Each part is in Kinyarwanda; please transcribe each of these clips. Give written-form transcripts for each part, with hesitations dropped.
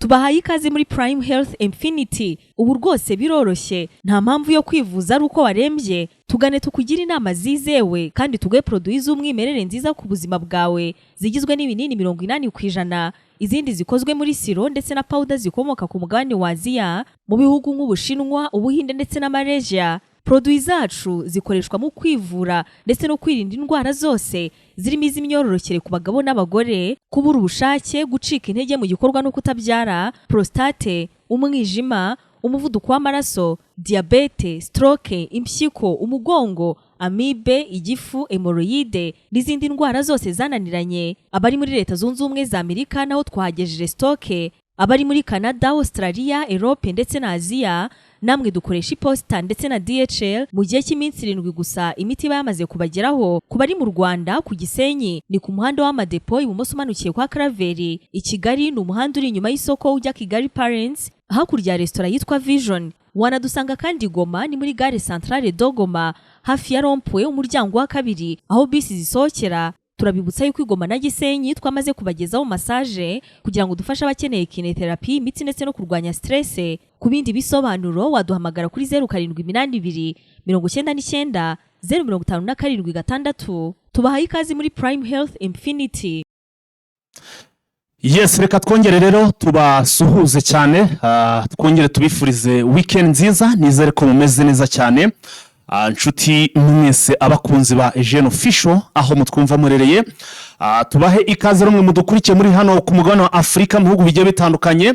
Tubahaye ikaze muri Prime Health Infinity. Ubu rwose biroroshye, nta mpamvu yo kwivuza ari uko warembye. Tugane tukugira inama zizewe kandi tuguhe produits z'umwimerere nziza ku buzima bwawe, zigizwe n'ibinini 80%, izindi zikozwe muri siro ndetse na powder zikomoka ku mugabane wa Aziya, mu bihugu nk'Ubushinwa, Ubuhinde ndetse na Malaysia. Produits zacu zikoreshwa mu kwivura ndetse no kwirinda indwara zose, zirimo iz'imyororokere ku bagabo n'abagore, kubura ubushake, gucika intege mu gikorwa no kutabyara, prostate, umwijima, umuvuduko w'amaraso, diabete, stroke, impyiko, umugongo, amibe, igifu, hemorrhoide n'izindi ndwara zose zananiranye. Abari muri Leta Zunze Ubumwe za Amerika naho twahagejeje stoke, abari muri Canada, Australia, Europe ndetse na Aziya namwe dukoresha iposita ndetse na DHL mu gihe cy'iminsi 7 gusa imiti yamaze kubageraho. Ku bari mu Rwanda ku Gisenyi ni ku muhanda w'amadepo ibumoso umanukiye kwa Karaveri. I Kigali ni umuhanda uri inyuma y'isoko ujya Kigali Parents hakurya ya restaurant yitwa Vision. Wanadusanga kandi Goma ni muri gare centrale Dogoma hafi ya Rompwe umuryango wa kabiri aho bisi zisohokera. Turabibutsa yuko Goma na Gisenyi twamaze kubagezaho massage kugira ngo dufashe abakeneye kinetherapy, imiti ndetse no kurwanya stress. Ku bindi bisobanuro waduhamagara kuri 0782 99 057 Tubahaye ikaze muri Prime Health Infinity. Yes, reka twongere rero tubasuhuze cyane, twongere tubifurize weekend nziza, nizere ko mumeze neza cyane. Nshuti mwese abakunzi ba Eugene Official aho mutwumva murereye, tubahe ikaze rumwe mudukurikiye muri hano ku mugabane wa Afrika mu bihugu bigiye bitandukanye,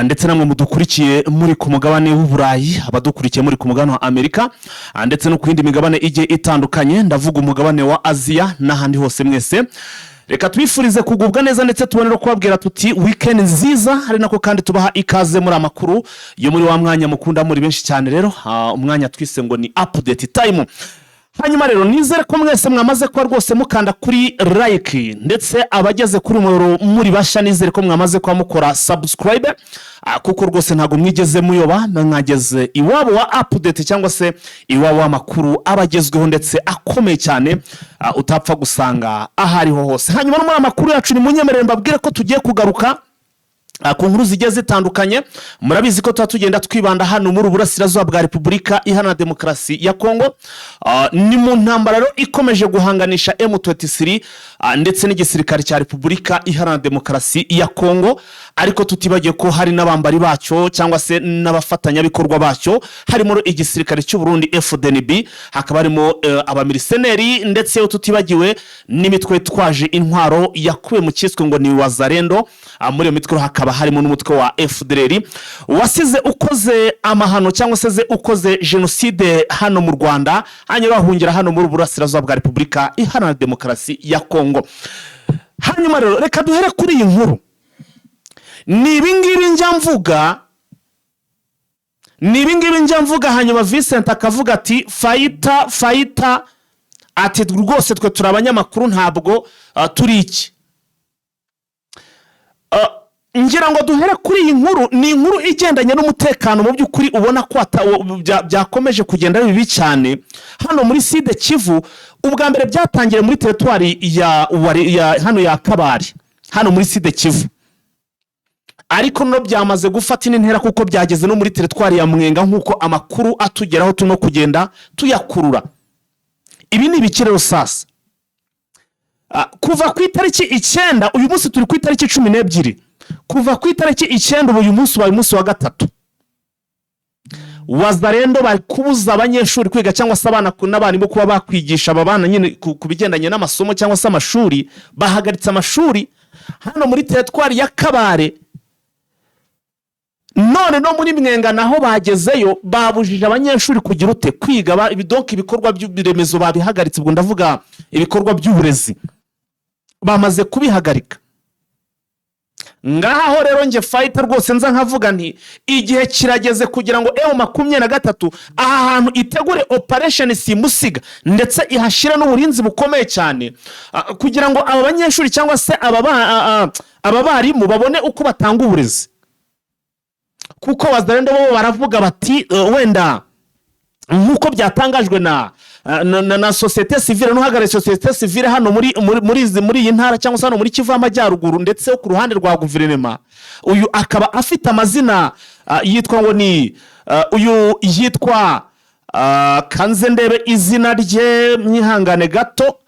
ndetse namwe mudukurikiye muri ku mugabane w'Uburayi, abadukurikiye muri ku mugabane wa Amerika ndetse no ku yindi migabane igiye itandukanye, ndavuga umugabane wa Aziya n'ahandi hose mwese. Reka twifurize kugubwa neza ndetse tubonera kubabwira tuti weekend nziza, hari nako kandi tubaha ikaze muri amakuru yo muri wa mwanya mukunda muri benshi cyane rero, umwanya twise ngo ni update time. Hanyuma rero nizere ko mwese mwamaze kwa rwose mukanda kuri like, ndetse abageze kuri umuro muri basha nizere ko mwamaze kwa mukora subscribe, kuko rwose ntago mwigeze muyoba, mwageze iwabo wa update cyangwa se iwabo wa makuru abagezweho ndetse akomeye cyane, utapfa gusanga ahariho hose. Hanyuma muri amakuru yacu ni munyemerere mbabwire ko tugiye kugaruka ku nkuru zigiye zitandukanye. Murabizi ko tugenda twibanda hano muri Burasirazuba bwa Repubulika Iharanira Demokarasi ya Kongo, ni mu ntambara rero ikomeje guhanganisha M23 ndetse n'igisirikare cya Repubulika Iharanira Demokarasi ya Kongo, ariko tutibagiye ko hari n'abambari bacyo cyangwa se n'abafatanyabikorwa bacyo, harimo igisirikare cy'u Burundi FDNB, hakaba harimo abamiliseneri, ndetse tutibagiwe n'imitwe twaje intwaro yakuwe mu cyiswe ngo ni Wazalendo. Muri iyo mitwe hakaba harimo n'umutwe wa FDLR wasize ukoze amahano cyangwa se ukoze genocide hano mu Rwanda, hanyuma bahungira hano muri Burasirazuba bwa Repubulika Iharanira Demokarasi ya Kongo. Hanyuma rero reka duhere kuri iyi nkuru. Ni ibingibi njya mvuga, hanyuma Vincent akavuga ati fighter ati rwose twe turi abanyamakuru ntabwo turi iki. Ngira ngo duhere kuri iyi nkuru. Ni inkuru igendanye n'umutekano mu by'ukuri ubona ko byakomeje kugenda bibi cyane hano muri Sud Kivu. Ubwa mbere byatangiye muri territoire ya hano ya Kabari hano muri Sud Kivu, ariko no byamaze gufata intera kuko byageze no muri territoire ya Mwenga nkuko amakuru atugeraho tuno kugenda tuyakurura. Ibi ni bikirero sasa kuva ku itariki 9, uyu munsi turi ku itariki 12, kuva ku itariki 9 uyu munsi wa munsi wa gatatu, Wazalendo bari kubuza abanyeshuri kwiga cyangwa se abana n'abarimu kuba bakwigisha abana nyine ku bigendanye n'amasomo cyangwa se amashuri. Bahagaritse amashuri hano muri territoire ya Kabare. None no muri Mwenga naho bagezeyo babujije abanyeshuri kugira ute kwiga, donc ibikorwa by'ubiremezo babihagaritse. Ubwo ndavuga ibikorwa by'uburezi bamaze kubihagarika. Ngaho rero nge fighter rwose nza nkavuga nti igihe kirageze kugira ngo M23 aha hantu itegure operation simusiga ndetse ihashira n'uburinzi bukomeye cyane, kugira ngo aba banyeshuri cyangwa se aba barimu babone uko batanga uburezi. Kuko Wazalendo bo baravuga bati wenda nkuko byatangajwe na societe civile n'uhagarariye societe civile hano muri iyi ntara cyangwa se hano muri Kivu y'Amajyaruguru ndetse ku ruhande rwa guverinoma. Uyu akaba afite amazina yitwa ngo ni uyu yitwa kanze ndebe izina rye mwihangane gato.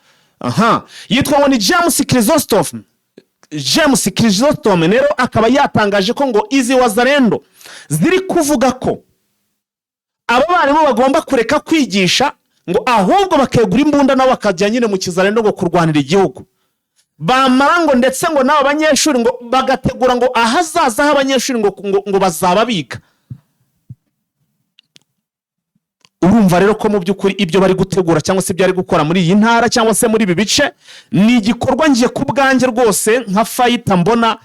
Yitwa ngo ni James Chrysostome rero akaba yatangaje ko ngo izi wazalendo ziri kuvuga ko abo barimo bagomba kureka kwigisha ngo ahubwo bakegura imbunda nabo bakajya nyine mu kizalendo ngo kurwanira igihugu. Bamara ngo ndetse ngo nabo abanyeshuri ngo bagategura ngo ahazaza h'abanyeshuri ngo bazaba biga. Urumva rero ko mu by'ukuri ibyo bari gutegura cyangwa se byari gukora muri iyi ntara cyangwa se muri ibi bice ni igikorwa ngiye ku bwanjye rwose nka fayita mbona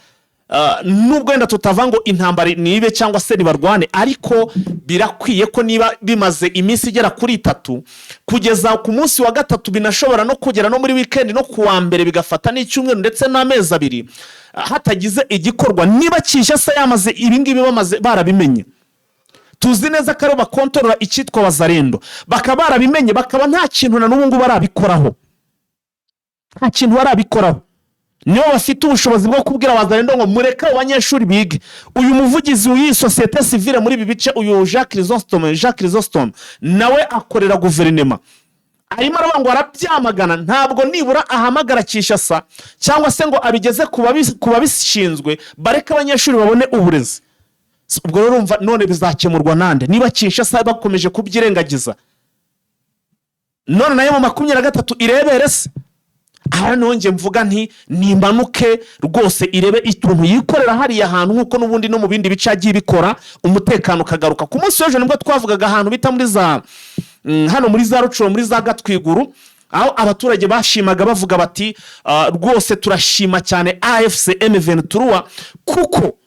nubwo wenda tutava ngo intambara nibe cyangwa se nibarwane, ariko birakwiye ko niba bimaze iminsi igera kuri 3 kugeza ku munsi wa 3 binashobora no kugera no muri weekend no kuwa mbere bigafata n'icyumweru ndetse n'amezi 2 hatagize igikorwa. Niba Kinshasa yamaze ibingibi bamaze barabimenye, tuzi neza ko bakontorora icyitwa wazalendo bakaba barabimenye, bakaba nta kintu na n'ubu ngo barabikoraho, nta kintu barabikoraho. Niyo bafite ubushobozi bwo kubwira wazalendo ngo mureka abanyeshuri bige. Uyu muvugizi w'iyi societe civile muri ibi bice, uyu Jacques Chrysostome nawe akorera guverinoma, arimo aravuga ngo arabyamagana. Ntabwo nibura ahamagara Kinshasa cyangwa se ngo abigeze ku babishinzwe bareka abanyeshuri babone uburezi. Ubwo rero urumva none bizakemurwa nande niba Kinshasa bakomeje kubyirengagiza? None nayo mu 23 irebere se. Aha nonge mvuga nti nimbanuke rwose irebe ituntu yikorera hari ahantu nkuko nubundi no mu bindi bice agiye bikora, umutekano kagaruka. Ku munsi w'ejo nibwo twavugaga ahantu bita muri za hano muri za Rucuro muri za Gatwiguru, aho abaturage bashimaga bavuga bati rwose turashima cyane AFC M23 kuko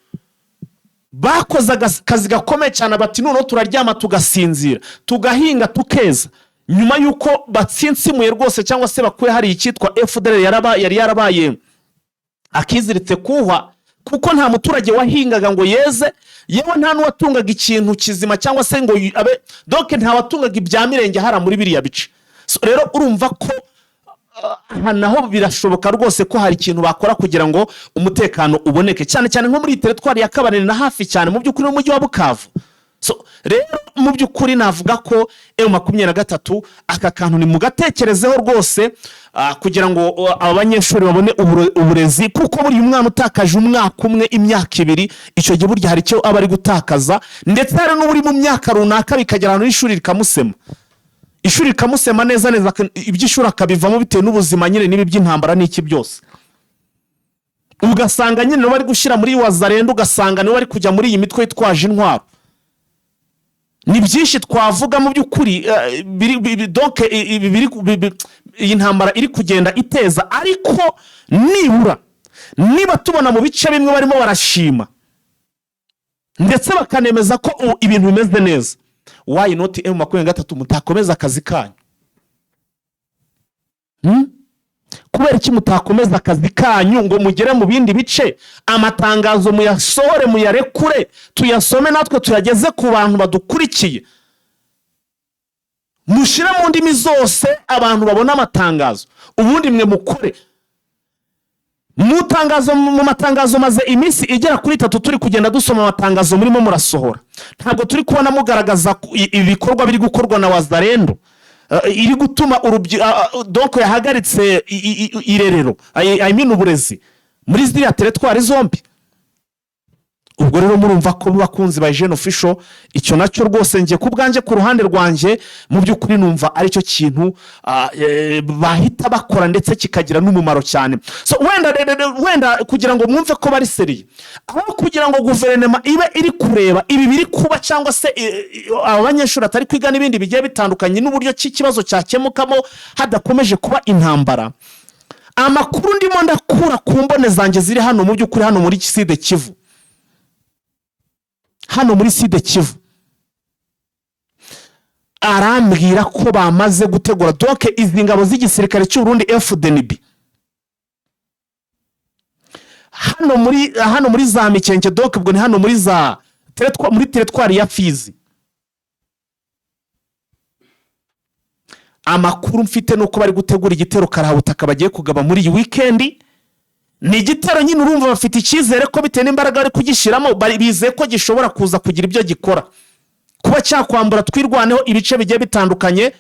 bakoze akazi gakomeye cyane. Bati none turaryama tugasinzira tugahinga tukeza nyuma yuko batsinsimuye rwose cyangwa se bakuye hari icyitwa FDL yari yarabaye akiziritse kuhwa, kuko nta muturage wahingaga ngo yeze, yewe nta n'uwatungaga ikintu kizima cyangwa se ngo abe donc nta watungaga ibya mirenge hara muri biriya bice. Rero urumva ko naho birashoboka rwose ko hari ikintu bakora kugira ngo umutekano uboneke, cyane cyane nko muri teritwari ya Kabarore na hafi cyane mu by'ukuri n'umujyi wa Bukavu. Rero mu by'ukuri navuga ko M23 aka kantu ni mugatekerezeho rwose kugira ngo abanyeshuri babone uburezi, kuko buri umwana utakaje umwaka umwe imyaka 2 icyo gihe burya hari cyo abari gutakaza, ndetse hari n'uri mu myaka runaka bikagera ahantu ishuri rikamusema, ishuri rikamusema neza iby'ishuri akabivamo bitewe n'ubuzima nyine nibi by'intambara n'iki byose. Ugasanga nyine no bari gushyira muri wazalendo, ugasanga no bari kujya muri iyi mitwe yitwaje intwaro. Ni byinshi twavuga mu by'ukuri donc iyi ntambara iri kugenda iteza, ariko nibura niba tubona mu bice bimwe barimo barashima ndetse bakanemeza ko ibintu bimeze neza, why not M23 mutakomeza akazi kanyu? Kubera iki mutakomeza akazi kanyu ngo mugere mu bindi bice, amatangazo muyasohore muyarekure tuyasome natwe tuyageze ku bantu badukurikiye, mushira mu ndimi zose abantu babona amatangazo, ubundi mwe mukore mu matangazo maze iminsi igera kuri 3 turi kugenda dusoma amatangazo murimo murasohora. Ntabwo turi kubona mugaragaza ibikorwa biri gukorwa na wazalendo iri gutuma donc yahagaritse irerero uburezi muri ziriya teritwari zombi. Ubwo rero murumva ko bakunzi ba Jeune Official icyo nacyo rwose ngiye ku bwanjye ku ruhande rwanje mu by'ukuri numva ari cyo kintu bahita bakora ndetse kikagira n'umumaro cyane. Wenda kugira ngo mwumve ko bari seriye, aho kugira ngo guverinoma ibe iri kureba ibi biri kuba cyangwa se abanyeshuri atari kwiga n'ibindi bigiye bitandukanye n'uburyo cy'ikibazo cyakemukamo hadakomeje kuba intambara, amakuru ndimo ndakura ku mbone zanjye ziri hano mu by'ukuri hano muri Sud Kivu, hano muri Sud Kivu arambwira ko bamaze gutegura donc izi ngabo z'igisirikare cy'u Burundi FDNB hano muri za Mikenke, donc ubwo ni hano muri za teritwari ya Fizi. amakuru mfite nuko bari gutegura igitero karahabutaka bagiye kugaba muri iyi weekend. Ni igitero nyine urumva bafite icyizere ko bitewe n'imbaraga bari kugishyiramo, bizeye ko gishobora kuza kugira ibyo gikora, kuba cyakwambura twirwaneho ibice bigiye bitandukanye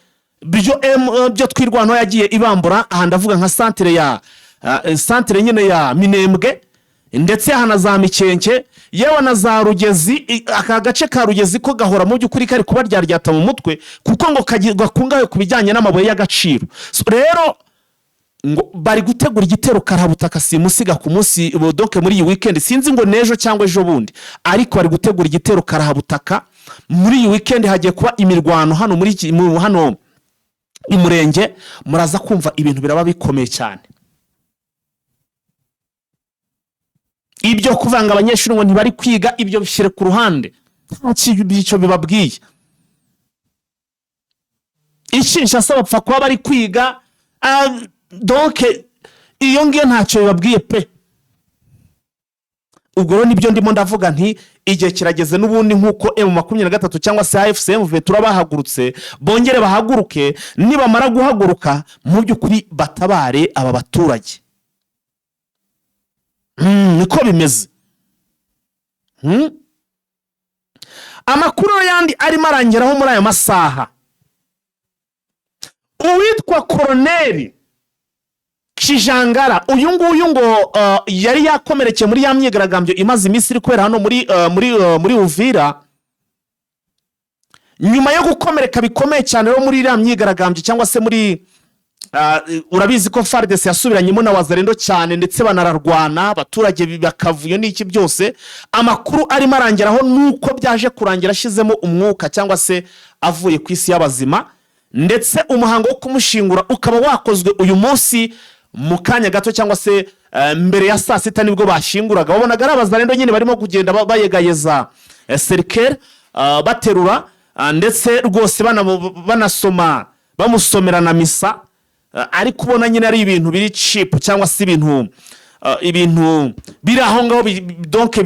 byo twirwaneho yagiye ibambura. Aha ndavuga nka santere nyine ya Minembwe, ndetse hana za Mikenke, yewe na za Rugezi. Aka gace ka Rugezi ko gahora mu by'ukuri kari kuba ryaryata mu mutwe, kuko ngo gakungahaye ku bijyanye n'amabuye y'agaciro. Rero ngo bari gutegura igitero karahabutaka simusiga ku munsi doke muri iyi weekend, sinzi ngo nejo cyangwa ejo bundi, ariko bari gutegura igitero karahabutaka muri iyi weekend. Hagiye kuba imirwano hano hano i Murenge, muraza kumva ibintu biraba bikomeye cyane. Ibyo kuvanga abanyeshuri ngo ntibari kwiga, ibyo bishyire ku ruhande, nta cyo bibabwiye. Ishinsha asaba bapfa kuba bari kwiga, donc iyo ngiyo ntacyo bibabwiye pe. Ubwo rero nibyo ndimo ndavuga nti igihe kirageze n'ubundi nk'uko M23 cyangwa se AFCMV turabahagurutse, bongere bahaguruke. Nibamara guhaguruka mu by'ukuri batabare aba baturage. Niko bimeze. Amakuru yandi arimo arangeraho muri aya masaha, uwitwa Colonel Kijangara, uyu nguyu ngo yari yakomerekeye muri ya myigaragambyo imaze iminsi iri kubera hano muri Uvira. Nyuma yo gukomereka bikomeye cyane rero muri ya myigaragambyo cyangwa se muri urabizi ko FARDC yasubiranyemo na Wazalendo cyane, ndetse banararwana abaturage bakavuyo n'iki byose. Amakuru arimo arangeraho nuko byaje kurangira ashizemo umwuka cyangwa se avuye ku isi y'abazima, ndetse umuhango wo kumushingura ukaba wakozwe uyu munsi mu kanya gato cyangwa se mbere ya saa sita nibwo bashinguraga. Babonaga ari Abazalendo nyine barimo kugenda bayegayeza Serikeri baterura, ndetse rwose banasoma bamusomera na misa, ariko ubona nyine ari ibintu biri cheap cyangwa se ibintu biri aho ngaho donc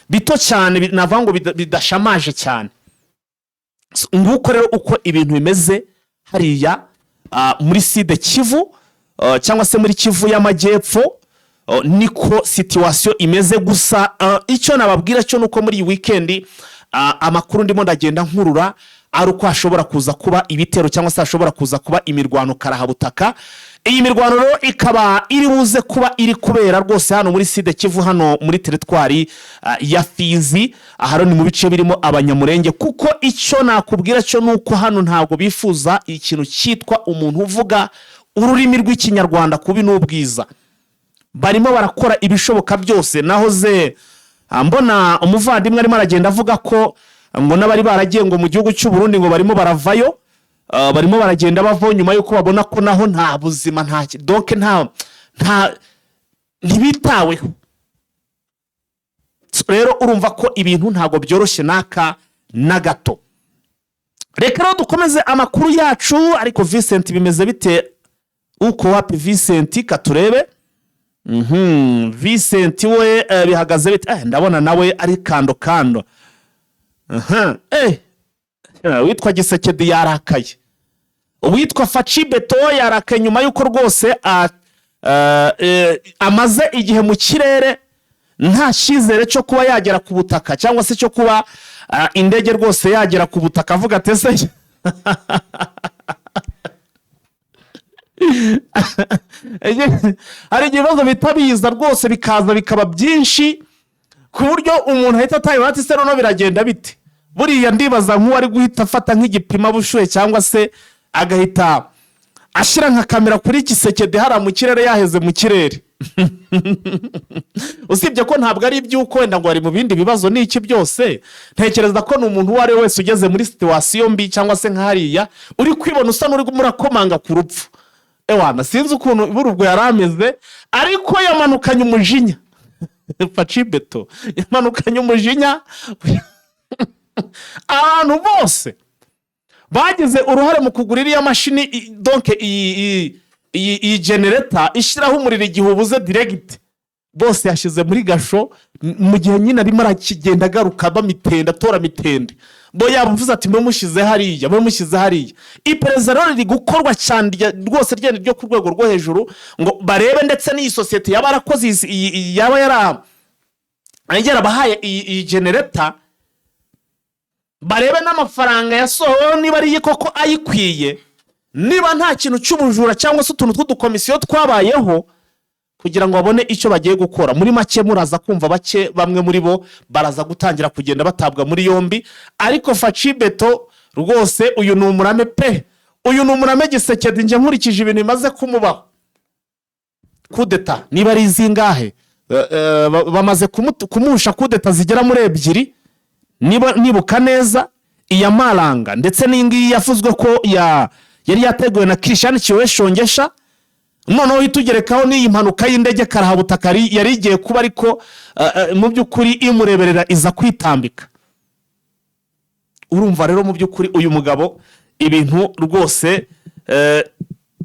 bito cyane, navuga ngo bidashamaje cyane. Nguko rero uko ibintu bimeze hariya muri Sud Kivu cyangwa se muri Kivu y'Amajyepfo, niko situation imeze. Gusa icyo nababwira cyo nuko muri iyi weekend amakuru ndimo ndagenda nkurura ari uko hashobora kuza kuba ibitero cyangwa se hashobora kuza kuba imirwano karahabutaka. Iyi mirwano rero ikaba iri buze kuba iri kubera rwose hano muri Sud Kivu, hano muri teritwari ya Fizi. Aha ni mu bice birimo Abanyamurenge, kuko icyo nakubwira cyo nuko hano ntabwo bifuza ikintu cyitwa umuntu uvuga ururimi rw'ikinyarwanda kubi n'ubwiza. Barimo barakora ibishoboka byose. Nahoze mbona umuvandimwe arimo aragenda avuga ko ngo n'abari baragiye ngo mu gihugu cy'u Burundi ngo barimo baravayo, barimo baragenda bavo nyuma yuko babona ko naho nta buzima, donc ntibitaweho. Rero urumva ko ibintu ntago byoroshye naka na gato. Reka rero dukomeze amakuru yacu. Ariko Vincent bimeze bite uko wapi Vincent katurebe? Vincent we bihagaze bite? Ndabona nawe ari kando. Witwa Gisekedi yarakaye, witwa Facibeto yarakaye nyuma yuko rwose amaze igihe mu kirere nta cyizere cyo kuba yagera ku butaka cyangwa se cyo kuba indege rwose yagera ku butaka. Avuga ati se hari ibibazo bitabiza rwose bikaza bikaba byinshi ku buryo umuntu ahita atayiba ati se no biragenda bite. Buriya ndibaza nk'uwari guhita afata nk'igipima bushuye cyangwa se agahita ashira nka kamera kuri Gisekedi hara mu kirere yaheze mu kirere. Usibye ko ntabwo ari ibyuko wenda ngo ari mu bindi bibazo n'iki byose, ntekereza ko n'umuntu wari wese ugeze muri situation mbi cyangwa se nk'hariya uri kwibona usa n'uri murakomanga ku rupfu. Ewana sinzi ukuntu burubwo yarameze, ariko yamanukanye umujinya. Facibeto yamanukanye umujinya. Abantu bose bagize uruhare mu kugurira ya mashini, donc iyi generator ishiraho umuriro igihe ubuze direct, bose yashize muri gasho mu gihe nyine arimo arakigenda agaruka bamitenda atora mitende bo yavuze ati mwe mushize hariya iperereza rero riri gukorwa cyane rwose ryene ryo ku rwego rwo hejuru ngo barebe ndetse n'iyi sosiyete yaba yarakoze yaba yarabahaye iyi generator barebe n'amafaranga yasohowe niba ari koko ayikwiye, niba nta kintu cy'ubujura cyangwa se utuntu tw'udukomisiyo twabayeho, kugira ngo babone icyo bagiye gukora. Muri make muraza kumva bake bamwe muri bo baraza gutangira kugenda batabwa muri yombi, ariko Faci Beto rwose uyu ni umurame pe, uyu ni umurame Gisekedi nje nkurikije ibintu bimaze kumubaho. Kudeta niba ari zingahe bamaze kumusha kudeta zigera muri 2, nibuka neza iya Maranga ndetse n'ingi yafuzwe ko yari yateguwe na Christian Kiweshongesha, noneho itugerekaho n'iyi mpanuka y'indege karahabutaka yari igiye kuba, ariko mu by'ukuri imureberera iza kwitambika. Urumva rero mu by'ukuri uyu mugabo ibintu rwose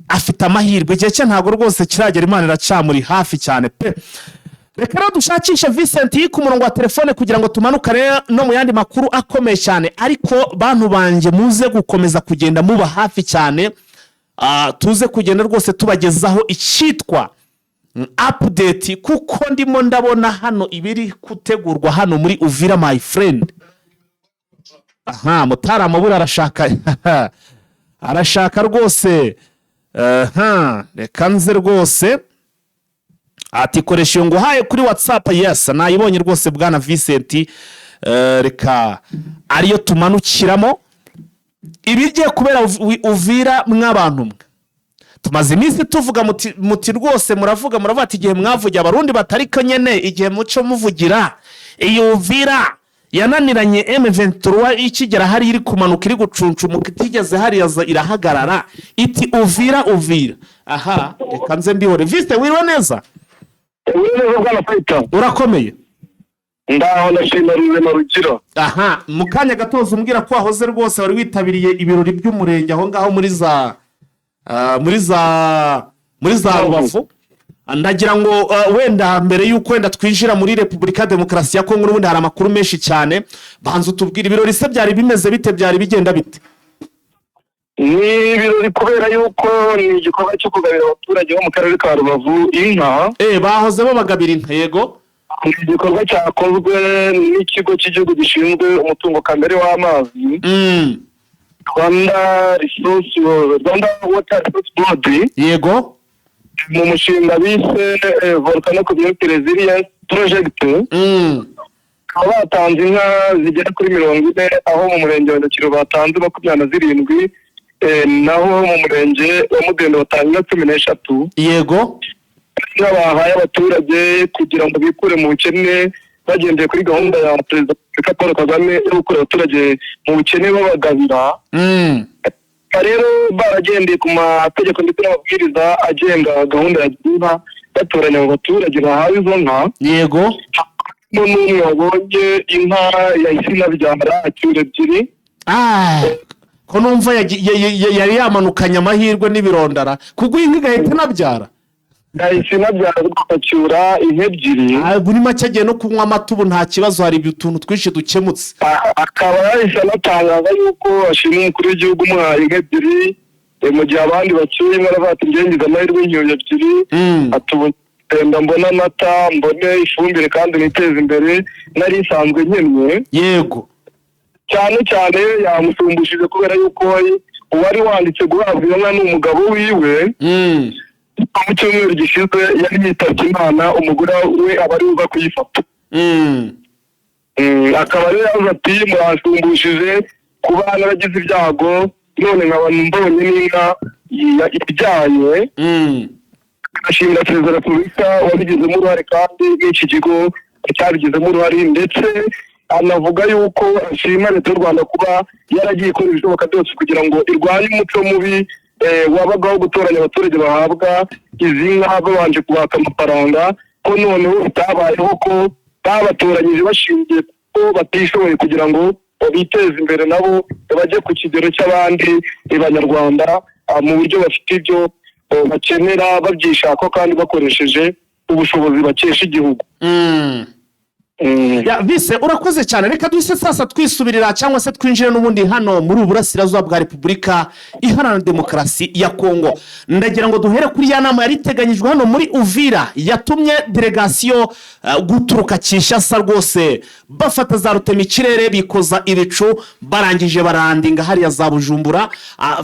afite amahirwe, igihe cye ntabwo rwose kiragera, Imana iracamuri hafi cyane pe. Reka rero dushakishe Vincent ku murongo wa telefone kugira ngo tumanukane no mu yandi makuru akomeye cyane, ariko bantu banje muze gukomeza kugenda muba hafi cyane, tuze kugenda rwose tubagezaho icyitwa update, kuko ndimo ndabona hano ibiri gutegurwa hano muri Uvira my friend. Mutara amabura arashaka rwose, reka nze rwose ati koresha ngo haye kuri WhatsApp. Yes, nayibonye rwose bwana Vincent. Reka ariyo tumanukiramo ibigiye kubera Uvira mw'abantu mwe. Tumaze iminsi tuvuga muti rwose muravuga ati igihe mwavugira abarundi batariko nyene, igihe muco muvugira iyo Uvira yananiranye M23 ikigera hari iri kumanuka iri gucuncumuka itigeze hari yaza irahagarara iti Uvira. Reka nze mbihore. Viste wirwe neza? Urakomeye? Ndaho ndashima Rurema Rugiro. Mukanya gatoza umbwira ko wahoze rwose wari witabiriye ibirori by'umurenge aho ngaho muri za Rubavu. Ndagira ngo wenda mbere yuko wenda twinjira muri Republika Demokarasi ya Kongo n'ubundi hari amakuru menshi cyane, banza utubwira ibirori se byari bimeze bite, byari bigenda bite? Ni ibirori kubera yuko ni igikorwa cyo kugabira abaturage bo mu karere ka Rubavu inka. Bahoze babagabira inka. Yego. Ni igikorwa cyakozwe n'ikigo cy'igihugu gishinzwe umutungo kamere w'amazi, Rwanda Water Resource Board. Yego. Mu mushinga bise Volcano Community Resilience Project. Batanze inka zigera kuri 40, aho mu murenge wa Nyakiro batanze 27, naho mu murenge wa Mudende batanze 13. Yego. Bahaye abaturage kugira ngo bikure mu bukene bagendeye kuri gahunda ya Perezida Paul Kagame yo gukura abaturage mu bukene babagabira. Rero baragendeye ku mategeko ndetse n'amabwiriza agenga gahunda ya Gira batoranya abaturage bahawe izo nka. Yego. N'umwe wabonye inka yahise inabyara acyura 2. Ko numva yari yamanukanye amahirwe n'ibirondara kuguha inka igahita inabyara. Yahise inabyara gukacyura inka 2. Buri make agiye no kunywa amata ubu nta kibazo, hari utuntu twinshi dukemutse. Akaba yahise anatangaza yuko ashimwe umukuru w'igihugu umuhaye inka 2, mu gihe abandi bacyuye bati ngengiza amahirwe y'inyoye 2. Atubenda mbona amata, mbone ifumbire kandi niteze imbere nari isanzwe nkennye. Yego. Cyane yamusumbushije kubera yuko uwari wanditse guhabwa iyo nka n'umugabo wiwe. Mu cyumweru gishize yari yitabye Imana, umugore we aba ari uza kuyifata. Akaba rero yavuze ati murasumbushije kuba naragize ibyago none nkaba mbonye n'inka ibyaye. Ashimira Perezida wa Repubulika wabigizemo uruhare kandi n'iki kigo cyabigizemo uruhare, ndetse anavuga yuko ashima Leta y'u Rwanda kuba yaragiye ikora ibishoboka byose kugira ngo irwanye umuco mubi wabagaho gutoranya abaturage bahabwa izi nka babanje kubaka amafaranga, ko noneho bitabayeho ko babatoranyije bashingiye ko batishoboye kugira ngo biteze imbere nabo bajye ku kigero cy'abandi banyarwanda mu buryo bafite ibyo bakenera babyishaka kandi bakoresheje ubushobozi bakesha igihugu. Vise urakoze cyane, reka duhise sasa twisubirira cyangwa se twinjire n'ubundi hano muri uburasirazuba bwa Repubulika Iharanira Demokarasi ya Kongo. Ndagira ngo duhere kuri ya nama yari iteganyijwe hano muri Uvira yatumye delegation guturuka Kinshasa rwose bafata za rutemikirere bikoza ibicu barangije barandinga hariya za Bujumbura.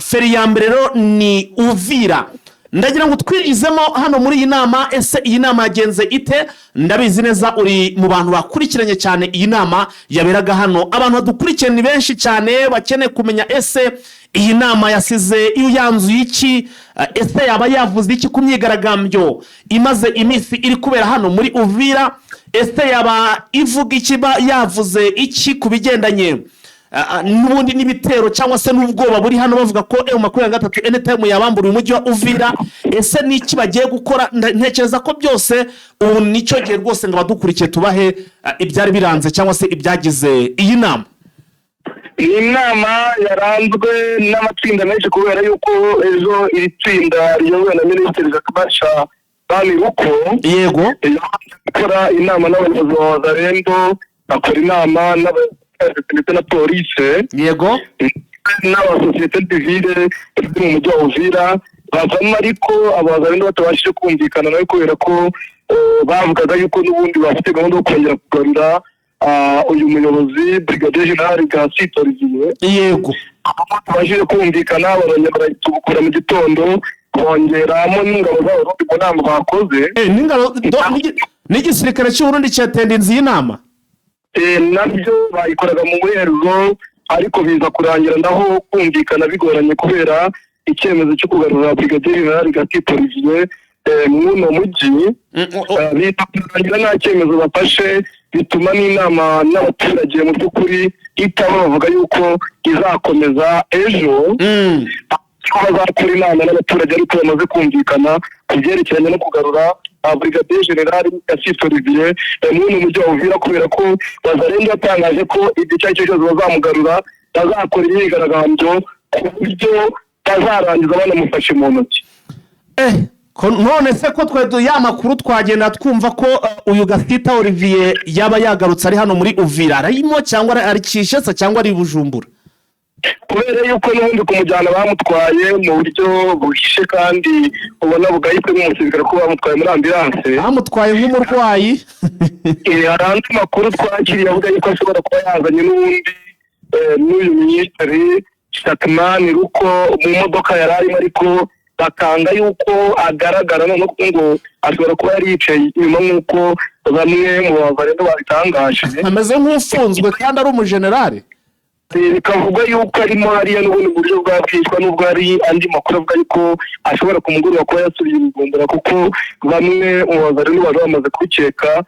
Feri ya mbere rero ni Uvira. Ndagira ngo twirizemo hano muri iyi nama, ese iyi nama yagenze ite? Ndabizi neza uri mu bantu bakurikiranye cyane iyi nama yaberaga hano. Abantu badukurikirana ni benshi cyane bakeneye kumenya ese iyi nama yasize iyo yanzuye iki, ese yaba yavuze iki ku myigaragambyo imaze iminsi iri kubera hano muri Uvira, ese yaba ivuga iki, yavuze iki ku bigendanye n'ubundi n'ibitero cyangwa se n'ubwoba buri hano bavuga ko M23 anytime yabambura umujyi wa Uvira. Ese niki bagiye gukora? Ntekereza ko byose ubu nicyo gihe rwose ngo badukurikiye tubahe ibyari biranze cyangwa se ibyagize iyi nama. Iyi nama yaranzwe n'amatsinda menshi kubera yuko ejo iri tsinda riyobowe na Minisitiri Zakabasha Bamiruko yego gukora inama n'abayobozi ba Wazalendo, bakora inama ndetse na polisi yego n'abasosiyete sivile mu mujyi wa Uvira. Bavamo ariko Abazalendo batabashije kumvikana nawe kubera ko bavugaga yuko n'ubundi bafite gahunda yo kongera kugarura uyu muyobozi Brigadier General Gasito Olivier yego babashije kumvikana barongera mu gitondo bongeramo n'ingabo z'Abarundi mu nama bakoze. n'ingabo n'igisirikare cy'u Burundi cyatendinze iyi nama nabyo bayikoraga mu muherezo ariko biza kurangira naho kumvikana bigoranye kubera icyemezo cyo kugarura Brigadier General Gasito Olivier mw'uno mujyi. Bitarangira nta cyemezo bafashe, bituma n'inama n'abaturage mu by'ukuri itaba bavuga yuko izakomeza ejo. Bazakora inama n'abaturage ariko bamaze kumvikana ku byerekeranye no kugarura Brigadier General Gasito Olivier mw'uno mujyi wa Uvira kubera ko Wazalendo yatangaje ko igice cyose bazamugarura bazakora imyigaragambyo ku buryo bazarangiza banamufashe mu ntoki. None se ko twe ya makuru twagenda twumva ko uyu Gasito Olivier yaba yagarutse ari hano muri Uvira, arimo cyangwa ari Kinshasa cyangwa ari Bujumbura? Kubera yuko n'ubundi kumujyana bamutwaye mu buryo buhishe kandi ubona bugahitwe n'umusirikare ko bamutwaye muri ambulance, bamutwaye nk'umurwayi. Hari andi makuru twakiriye avuga yuko ashobora kuba yazanye n'ubundi n'uyu minisitiri Shakman Ruko mu modoka yari arimo, ariko bakanga yuko agaragara no ngo ashobora kuba yari yicaye inyuma nk'uko bamwe mu Bazalendo babitangaje. Ameze nk'ufunzwe kandi ari umujenerali. Bikavugwa yuko arimo hariya n'ubundi buryo bwabwishwa n'ubwo hari andi makuru avuga yuko ashobora kumugurira kuba yasubiye Bujumbura, kuko bamwe mu Bazalendo bari bamaze kubikeka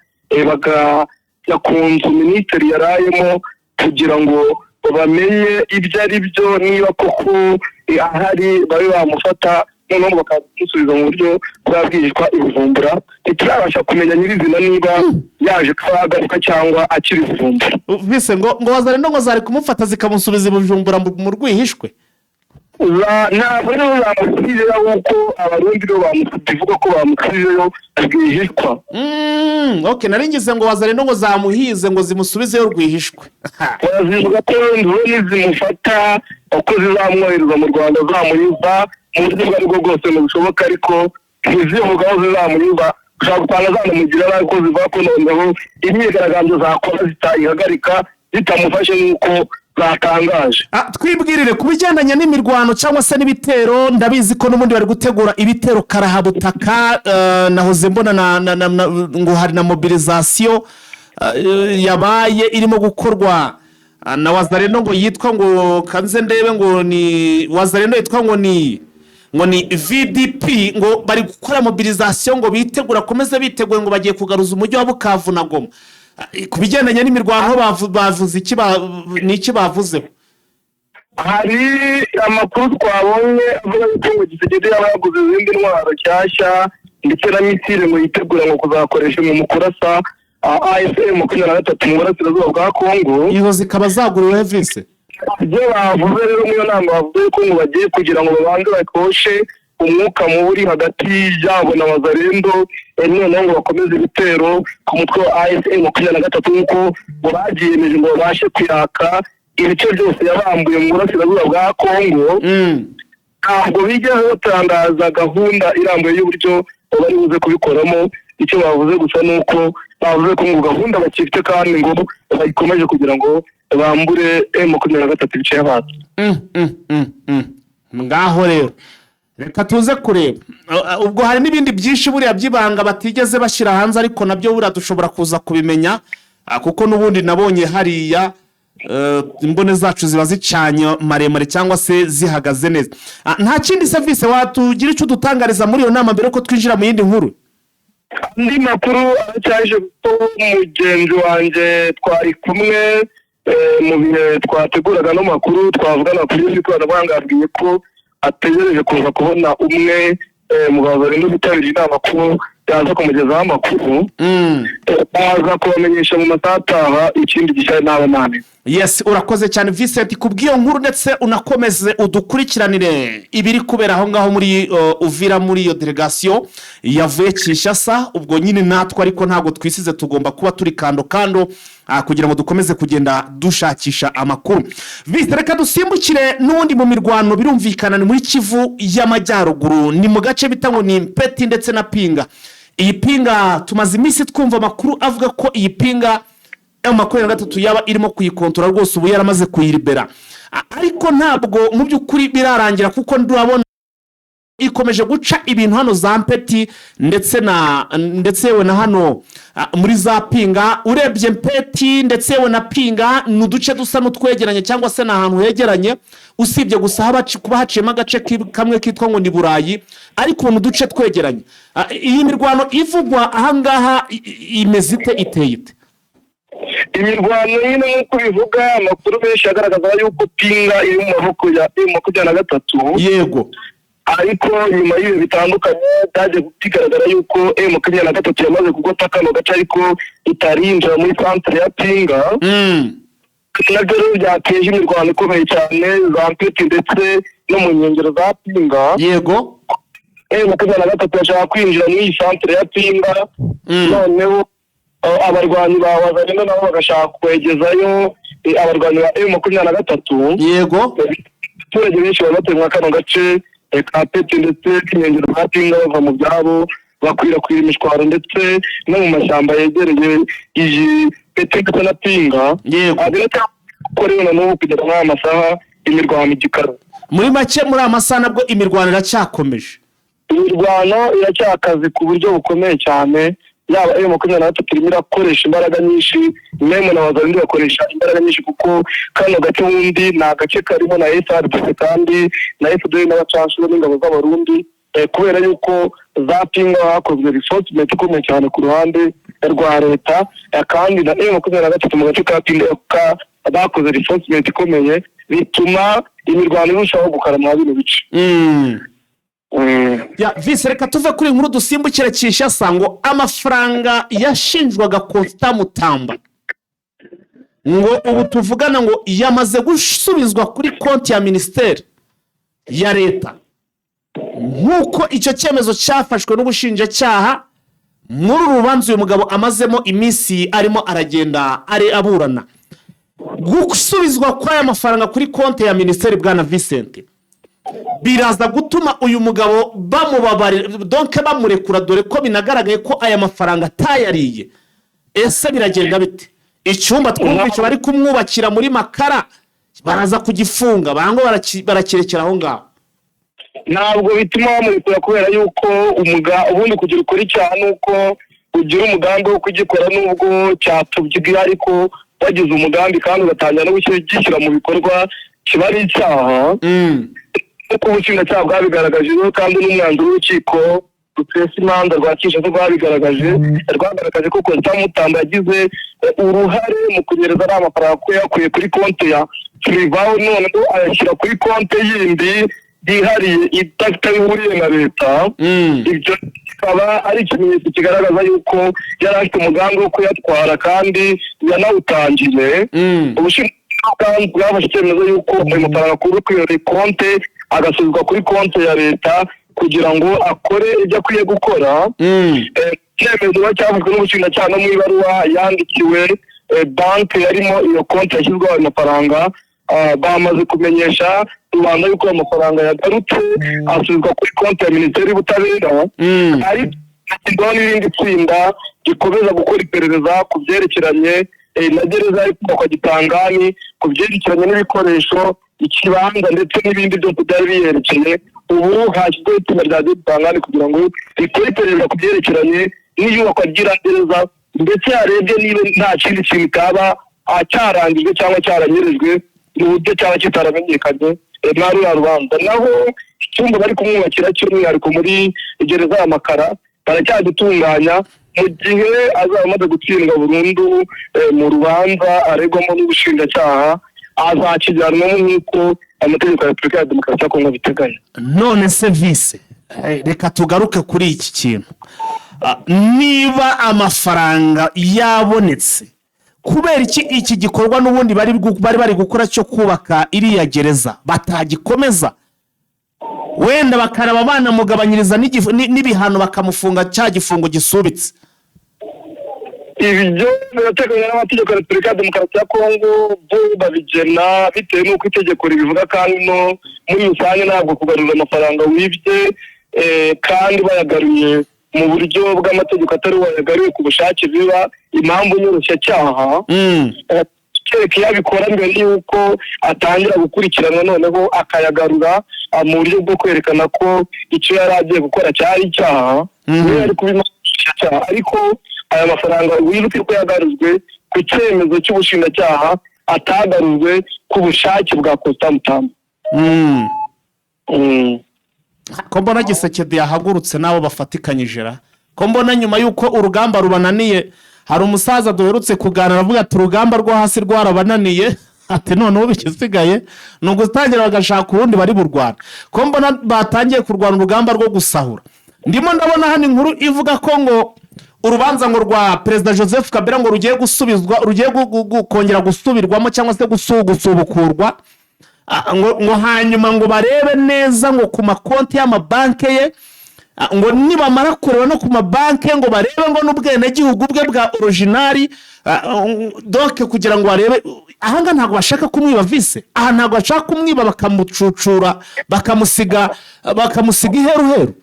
bagajya ku nzu minisitiri yarayemo kugira ngo bamenye ibyo ari byo, niba koko ahari babe bamufata noneho bakamusubiza mu buryo bwabwishwa i Bujumbura. Ntiturabasha kumenya nyirizina niba yaje kuhagaruka cyangwa akiri Bujumbura. Vise ngo Wazalendo ngo zari kumufata zikamusubiza i Bujumbura mu rwihishwe. Ntabwo rero bamusubizeyo kuko Abarundi rero bivuga ko bamusubizeyo rwihishwa. Okay, naringize ngo Wazalendo ngo zamuhize ngo zimusubizeyo rwihishwe. Barazivuga ko zimufata uko zizamwohereza mu Rwanda zamunyuza mu buryo ubwo aribwo bwose ntibishoboka, ariko ntizivuga aho zizamunyuza ushobora gusanga zanamugira nabi ko zivuga ko noneho imyigaragambyo zakora zitayihagarika zitamufashe nk'uko zatangaje. Twibwirire ku bigendanye n'imirwano cyangwa se n'ibitero. Ndabizi ko n'ubundi bari gutegura ibitero karahabutaka, nahoze mbona ngo hari na mobilisation yabaye irimo gukorwa na Wazalendo ngo yitwa ngo kanze ndebe ngo ni Wazalendo yitwa ngo ni VDP, ngo bari gukora mobilisation ngo bitegura komeza biteguye ngo bagiye kugaruza umujyi wa Bukavu na Goma. Ku bigendanye n'imirwano bavuze iki, n'iki bavuzeho? Hari amakuru twabonye avuga ko ngo Gisegede yabaguze izindi ntwaro cyashya ndetse na misile ngo yitegura ngo kuzakoresha mu kurasa AFM 23 mu burasirazuba bwa Kongo. Izo zikaba zaguriwe Vise. Ibyo bavuze rero mu nama bavuze ko ngo bagiye kugira ngo babanze bakoshe umwuka mubi hagati yabo na Wazalendo, noneho ngo bakomeze ibitero ku mutwe wa AFC makumyabiri na gatatu nk'uko bagiyemeje ngo babashe kuyaka ibice byose yabambuye mu burasirazuba bwa Kongo. Ntabwo bigeze batangaza gahunda irambuye y'uburyo bari buze kubikoramo. Icyo bavuze gusa nuko bavuze ko ngo gahunda bakifite kandi ngo bayikomeje kugira ngo bambure M23 ibice y'abantu. Ngaho rero reka tuze kureba ubwo hari n'ibindi byinshi buriya byibanga batigeze bashyira hanze, ariko nabyo buriya dushobora kuza kubimenya kuko n'ubundi nabonye hariya imbone zacu ziba zicanye maremare cyangwa se zihagaze neza. Nta kindi service watugira icyo dutangariza muri iyo nama mbere ko twinjira mu yindi nkuru? Andi makuru cyaje ko mugenzi wanjye twari kumwe mu bihe twateguraga no makuru twavugana kuri ikoranabuhanga, yabwiye ko ategereje kuza kubona umwe mu Wazalendo bitabiriye inama ko yaza kumugezaho amakuru, baza kubamenyesha mu masaha ataha ikindi gishya n'abamane. Yes, urakoze cyane Vincent kubwiyo nkuru, ndetse unakomeze udukurikiranire ibiri kubera aho ngaho muri Uvira muri iyo delegation yavuye Kinshasa. Ubwo nyine natwe ariko ntabwo twisize, tugomba kuba turi kando kugira ngo dukomeze kugenda dushakisha amakuru. Vincent, reka dusimbukire n'undi mu mirwano birumvikana ni muri Kivu y'Amajyaruguru, ni mu gace bitango ni Mpeti ndetse na Pinga. Iyi Pinga tumaze iminsi twumva amakuru avuga ko iyi Pinga M23 yaba irimo kuyikontora rwose, ubu yaramaze kuyiribera, ariko ntabwo mu by'ukuri birarangira kuko ndabona ikomeje guca ibintu hano za Mpeti ndetse yewe na hano muri za Pinga. Urebye Mpeti ndetse yewe na Pinga ni uduce dusa n'utwegeranye cyangwa se n'ahantu hegeranye, usibye gusa kuba haciyemo agace kamwe kitwa ngo ni Burayi, ariko ubu uduce twegeranye. Iyi mirwano ivugwa ahangaha imeze iteye ite? Imirwano nyine nk'uko bivuga amakuru menshi agaragaza yuko Pinga iri mu maboko ya M23. Yego, ariko nyuma y'ibi bitandukanye byaje kugaragara yuko M23 yamaze kugota kano gace ariko itarinjira muri centre ya Pinga. Nabyo rero byateje imirwano ikomeye cyane za Mpeti ndetse no mu nkengero za Pinga. Yego, M23 yashaka kwinjira muri centre ya Pinga, noneho abarwanyi ba Wazalendo nabo bagashaka kwegezayo abarwanyi ba M23. Yego, abaturage benshi babatemwa kano gace ka Mpeti ndetse n'inkengero za Pinga bava mu byabo bakwirakwira imishwaro ndetse no mu mashyamba yegereye iyi Mpeti ndetse na Pinga. Yego, abikorera n'ubu kugera muri aya masaha imirwano igikaro. muri make muri amasaha nabwo imirwano iracyakomeje. Imirwano iracyakaze ku buryo bukomeye cyane, yaba M23 irimo irakoresha imbaraga nyinshi, memo na Wazalendo bakoresha imbaraga nyinshi kuko kano gace wundi ni agace karimo na FARDC kandi na FDL n'abacancuro n'ingabo z'abarundi, kubera yuko za Pinga hakozwe reinforcement ikomeye cyane ku ruhande rwa leta, kandi na M23 mu gace ka Pinga bakoze reinforcement ikomeye, bituma imirwano irushaho gukara mu bino bice. Ya Vice, reka tuve kuri inkuru dusimbukire Kinshasa ngo amafaranga yashinjwaga Constant Mutamba ngo ubu tuvugana ngo yamaze gusubizwa kuri konti ya ministeri ya leta, nk'uko icyo cyemezo cyafashwe n'ubushinjacyaha muri urubanza uyu mugabo amazemo iminsi arimo aragenda aburana. Gusubizwa kw'aya mafaranga kuri konti ya ministeri bwana Vincent biraza gutuma uyu mugabo bamurekura, dore ko binagaragaye ko aya mafaranga atayariye. Ese biragenda bite? Icyumba twumvise bari kumwubakira muri Makara baraza kugifunga, bango barakirekera aho ngaho. Ntabwo bituma bamurekura kubera yuko ubundi kugira ukora icyaha nuko ugira umugambi wo kugikora nubwo cyatubyiga, ariko wagize umugambi kandi ugatangira no gushyira mu bikorwa kiba ari icyaha. Kuko ubushinjacyaha bwabigaragaje kandi n'umwanzuro w'urukiko rutesa imanza rwa Kinshasa rwagaragaje ko Constant Mutamba yagize uruhare mu kunyereza ari amafaranga ko yakuye kuri konti ya Frivaho noneho ayashyira kuri konti yindi yihariye idafite ihuriye na leta. Ibyo kikaba ari ikimenyetso kigaragaza yuko yari afite umugambi wo kuyatwara kandi yanawutangiye. Ubushinjacyaha bwafashe icyemezo yuko ayo mafaranga kuri konti agasubizwa kuri konti ya leta kugira ngo akore ibyo akwiye gukora. Icyemezo cyavuzwe n'ubushinjacyaha no mu ibaruwa yandikiwe banki yarimo iyo konti yashyizweho ayo mafaranga, bamaze kumenyesha rubanda yuko ayo mafaranga yagarutse asubizwa kuri konti ya minisiteri y'ubutabera, ariko hashyirwaho n'irindi tsinda gikomeza gukora iperereza ku byerekeranye na gereza ariko kwa Gitangani, ku byerekeranye n'ibikoresho, ikibanza ndetse n'ibindi byose byari biyerekeye. Ubu hashyizweho itsinda rya Gitangani kugira ngo rikore iperereza ku byerekeranye n'iyubakwa ry'gereza, ndetse harebwe niba nta kindi kintu cyaba cyarangijwe cyangwa cyaranyerejwe mu buryo cyaba kitaramenyekanye muri ruriya rubanza. Naho icyumba bari kumwubakira cy'umwihariko muri gereza ya Makara baracyagitunganya, mu gihe azaba amaze gutsindwa burundu mu rubanza aregwamo n'ubushinjacyaha azakijyanwamo nk'uko amategeko ya Repubulika ya Demokarasi ya Kongo biteganya. None se Vise, reka tugaruke kuri iki kintu. Niba amafaranga yabonetse, kubera iki gikorwa n'ubundi bari gukora cyo kubaka iriya gereza batagikomeza, wenda bakaraba banamugabanyiriza n'ibihano bakamufunga cya gifungo gisubitse? Ibyo birateganywa n'amategeko ya Repubulika ya Demokarasi ya Kongo, bo babigena bitewe n'uko itegeko ribivuga, kandi no muri rusange ntabwo kugarura amafaranga wibye kandi bayagaruye mu buryo bw'amategeko atari wayagaruye ku bushake biba impamvu nyoroshya kereka yabikora mbere y'uko atangira gukurikiranwa, noneho akayagarura mu buryo bwo kwerekana ko icyo yari agiye gukora cyari icyaha, niyo yari kubimushinja icyaha. Ariko aya mafaranga wibuke ko yagaruzwe ku cyemezo cy'ubushinjacyaha, atagaruzwe ku bushake bwa Constant Mutamba. Ko mbona Gisekedi yahagurutse nabo bafatikanyije ra, ko mbona nyuma y'uko urugamba rubananiye, hari umusaza duherutse kuganira avuga ati urugamba rwo hasi rwarabananiye, ati noneho bikisigaye ni ugutangira bagashaka urundi bari burwana. Ko mbona batangiye kurwana urugamba rwo gusahura. Ndimo ndabona hano inkuru ivuga ko ngo urubanza ngo rwa Perezida Joseph Kabila ngo rugiye gusubizwa, rugiye kongera gusubirwamo cyangwa se gusubukurwa, ngo hanyuma ngo barebe neza ngo ku makonti y'amabanki ye, ngo nibamara kureba no ku mabanki ngo barebe ngo n'ubwenegihugu bwe bwa originali, donc kugira ngo barebe. Ahanga ntabwo bashaka kumwiba Vise, aha ntabwo bashaka kumwiba bakamucucura bakamusiga iheruheru.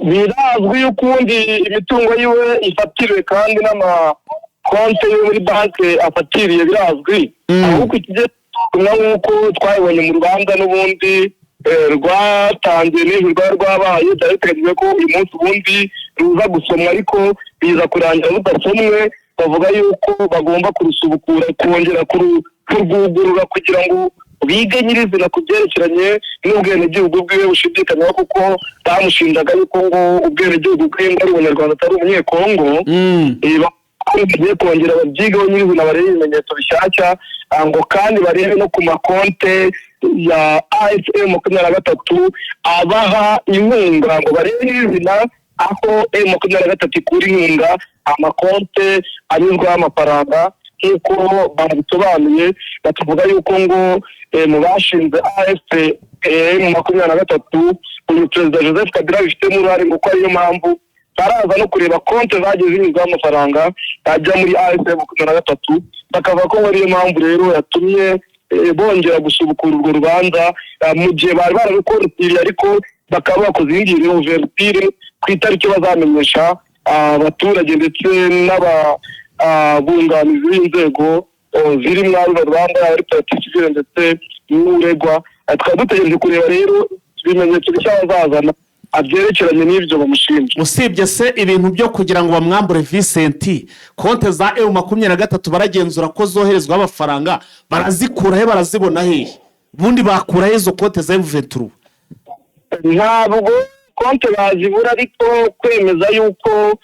Birazwi yuko ubundi imitungo yiwe ifatiriwe kandi n'amakonti yo muri banki afatiriye birazwi, ahubwo ikigezweho nk'uko twabibonye mu rubanza n'ubundi rwatangiye n'ijoro rwari rwabaye, byari biteganyijwe ko uyu munsi ubundi ruza gusomwa, ariko biza kurangira rudasomwe. Bavuga yuko bagomba kurusubukura, kongera kurwugurura kugira ngo bige nyirizina ku byerekeranye n'ubwenegihugu bwiwe bushidikanywaho, kuko bamushinjaga yuko ngo ubwenegihugu bwe ari Umunyarwanda atari Umunyekongo. Bagiye kongera babyigeho nyirizina, barebe ibimenyetso bishyashya, ngo kandi barebe no ku makonte ya AFM 23 abaha inkunga, ngo barebe nyirizina aho M23 ikura inkunga, amakonte anyuzwaho amafaranga nk'uko babisobanuye. Batuvuga yuko ngo mu bashinze AFM 23 uyu Perezida Joseph Kabila bifitemo uruhare, ngo ko ariyo mpamvu baraza no kureba konti zagiye zinyuzwaho amafaranga ajya muri AFM 23, bakavuga ko ariyo mpamvu rero yatumye bongera gusubukura urwo rubanza, mu gihe bari bararukorotiriye, ariko bakaba bakoze iyindi ouverture ku itariki bazamenyesha abaturage ndetse n'ababunganizi b'inzego ziri muri uru rubanza, ari partie civile ndetse n'uregwa. Tukaba dutegereje kureba rero ibimenyetso bishya bazazana abyerekeranye n'ibyo bamushinja. Usibye se ibintu byo kugira ngo bamwambure Vincent, konte za M23 baragenzura ko zoherezwa amafaranga, barazikura he, barazibona he? Bundi bakura he izo konte za M23? Ntabwo konte bazibura, ariko kwemeza yuko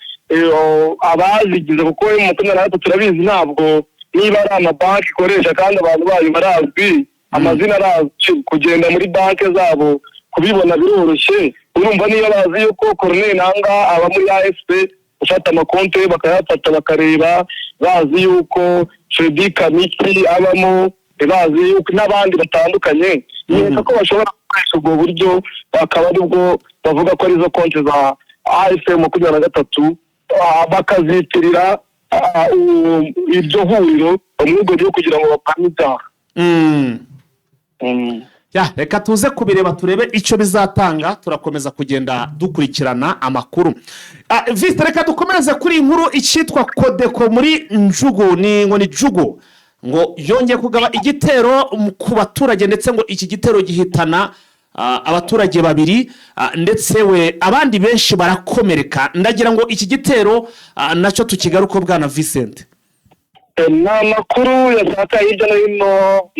abazigize, kuko M23 turabizi ntabwo niba ari amabanki ikoresha kandi abantu bayo barazwi, amazina arazwi, kugenda muri banki zabo kubibona biroroshye. Urumva niyo bazi yuko Corneille Nangaa aba muri AFP, ufata amakonte bakayafata bakareba, bazi yuko Fredy Kamiki abamo, bazi yuko n'abandi batandukanye yeka ko bashobora gukoresha ubwo buryo bakaba aribwo bavuga ko arizo konti za AFM 23 bakazitirira iryo huriro umwuga ryo kugira ngo bapane ibyaha. Reka tuze kubireba turebe icyo bizatanga, turakomeza kugenda dukurikirana amakuru. Viste, reka dukomereze kuri inkuru icyitwa Codeco muri Njugu, ni Jugu ngo yongeye kugaba igitero ku baturage, ndetse ngo iki gitero gihitana abaturage babiri, ndetse we abandi benshi barakomereka. Ndagira ngo iki gitero nacyo tukigaruko bwana Vincent. N'amakuru yasakaye hirya no hino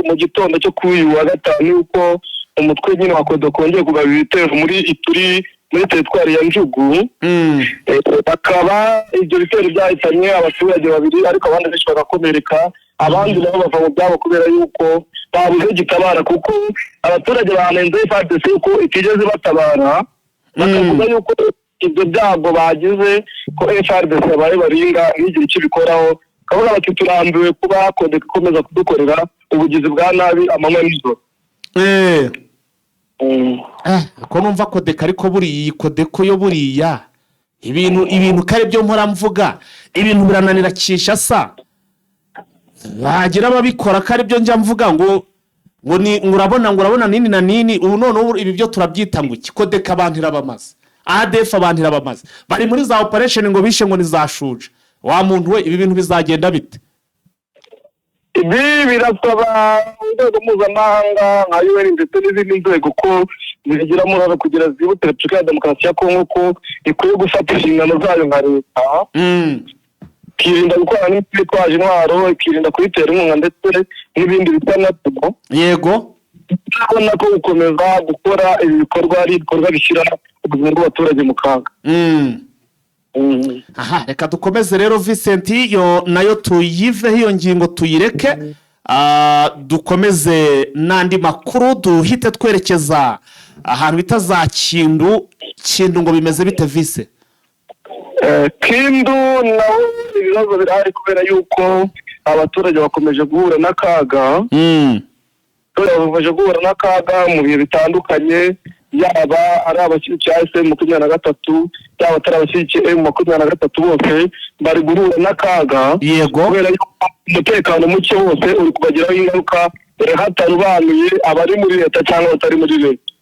mu gitondo cyo kuri uyu wa gatanu yuko umutwe nyine wa Codeco kongeye kugaba ibitero muri teritwari ya Njugu. Bakaba ibyo bitero byahitanye abaturage babiri, ariko abandi benshi bagakomereka, abandi nabo bava mu byabo kubera yuko babuze gitabara, kuko abaturage banenze FARDC yuko itigeze batabara, bakavuga yuko ibyo byago bagize ko FARDC babaye baringa n'igihe kibikoraho, kavuga bati turambiwe kuba Codeco ikomeza kudukorera ubugizi bwa nabi amanywa n'ijoro. Ko numva Codeco ariko buriya Codeco yo buriya ibintu kare byo mpora mvuga, ibintu birananira kisha sa bagira ababikora kare byo njya mvuga ngo urabona nini na nini, ubu none ibi byo turabyita ngo iki Codeco abantu irabamaze, ADF abantu irabamaze, bari muri za operation ngo bishe ngo nizashuje. Wa muntu we ibi bintu bizagenda bite? Ibi birasaba urwego mpuzamahanga nka UN ndetse n'izindi nzego ko zigira murara kugira zibute Repubulika ya Demokarasi ya Kongo ko ikwiye gufata inshingano zayo nka leta, ikirinda gukorana n'itwaje intwaro, ikirinda kuyitera inkunga ndetse n'ibindi bitandatu. Yego, urabona ko gukomeza gukora ibi bikorwa ari ibikorwa bishyira ubuzima bw'abaturage mu kaga. Reka dukomeze rero Vincent, yo nayo tuyiveho iyo ngingo tuyireke, dukomeze n'andi makuru, duhite twerekeza ahantu bita za Kindu ngo bimeze bite Vincent? Kindu naho ibibazo birahari kubera yuko abaturage bakomeje guhura n'akaga. Bakomeje guhura n'akaga mu bihe bitandukanye, yaba ari abashyigikiye AFM 23, yaba atari abashyigikiye M23, bose bari guhura n'akaga. Yego, kubera yuko umutekano muke wose uri kubagiraho ingaruka, hatarubanuye abari muri leta cyangwa batari muri leta.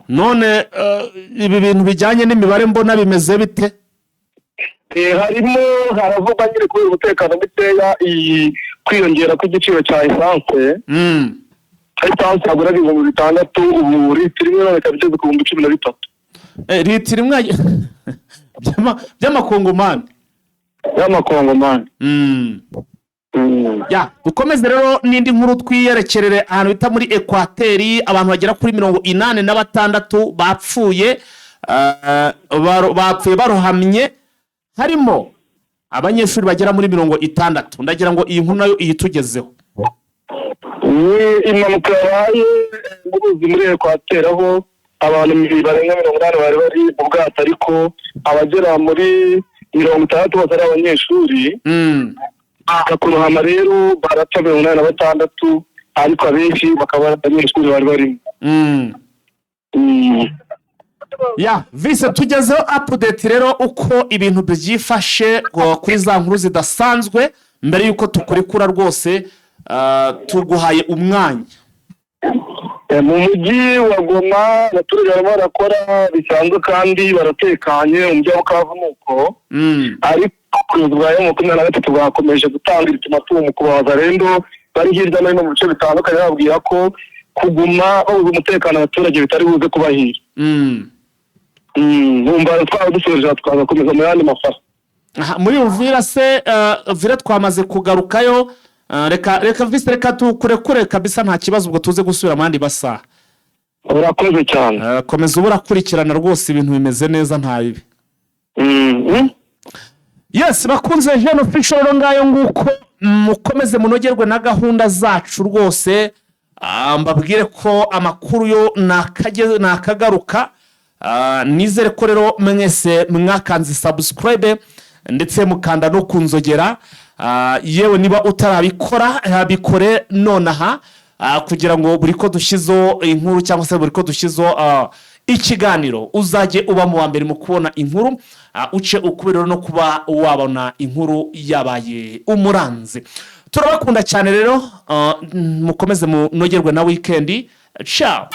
None ibi bintu bijyanye n'imibare mbona bimeze bite? Haravugwa nyine kubera umutekano mukeya kwiyongera kw'igiciro cya esanse. Esanse yagura 6,000, ubu litiro imwe none ikaba igeze ku 13,000. Litiro imwe by'amakongomani. Dukomeze rero n'indi nkuru twiyerekerere ahantu bita muri Ekwateri, abantu bagera kuri 86 bapfuye barohamye, harimo abanyeshuri bagera muri 60. Ndagira ngo iyi nkuru nayo iyitugezeho. Impanuka yabaye muri Ekwateri, aho abantu barenga 80 bari mu bwato, ariko abagera muri 60 bose ari abanyeshuri. Kurohama rero barapfa 86, ariko abenshi bakaba ari abanyeshuri bari barimo. Vise tugezeho update rero uko ibintu byifashe kuri za nkuru zidasanzwe. Mbere yuko tukurekura rwose, tuguhaye umwanya. Mu mujyi wa Goma abaturage barimo barakora bisanzwe kandi baratekanye mu mujyi wa Bukavu nuko, ariko ubuyobozi bwa M23 bwakomeje gutanga ultimatum ku bazarendo bari hirya no hino mu bice bitandukanye, bababwira ko kuguma babuza umutekano abaturage bitari buze kubahira. Numva twaba dusoje tukazakomeza mu yandi mafara. Muri Uvira se Uvira twamaze kugarukayo, reka Vise reka tukurekure kabisa, nta kibazo, ubwo tuze gusubira mu yandi masaha. Urakoze cyane. Komeza uburakurikirana rwose, ibintu bimeze neza nta bibi. Yes, bakunze Jeune Official ngayo nguko, mukomeze munogerwe na gahunda zacu rwose. Mbabwire ko amakuru yo nakagaruka. Nizere ko rero mwese mwakanze subscribe ndetse mukanda no kunzogera. Yewe niba utarabikora bikore nonaha kugira ngo buri ko dushyizo inkuru cyangwa se buri ko dushyizo ikiganiro uzajye uba mu wa mbere mu kubona inkuru, uce ukubera no kuba wabona inkuru yabaye umuranze. Turabakunda cyane rero, mukomeze munogerwe na weekend. Ciao.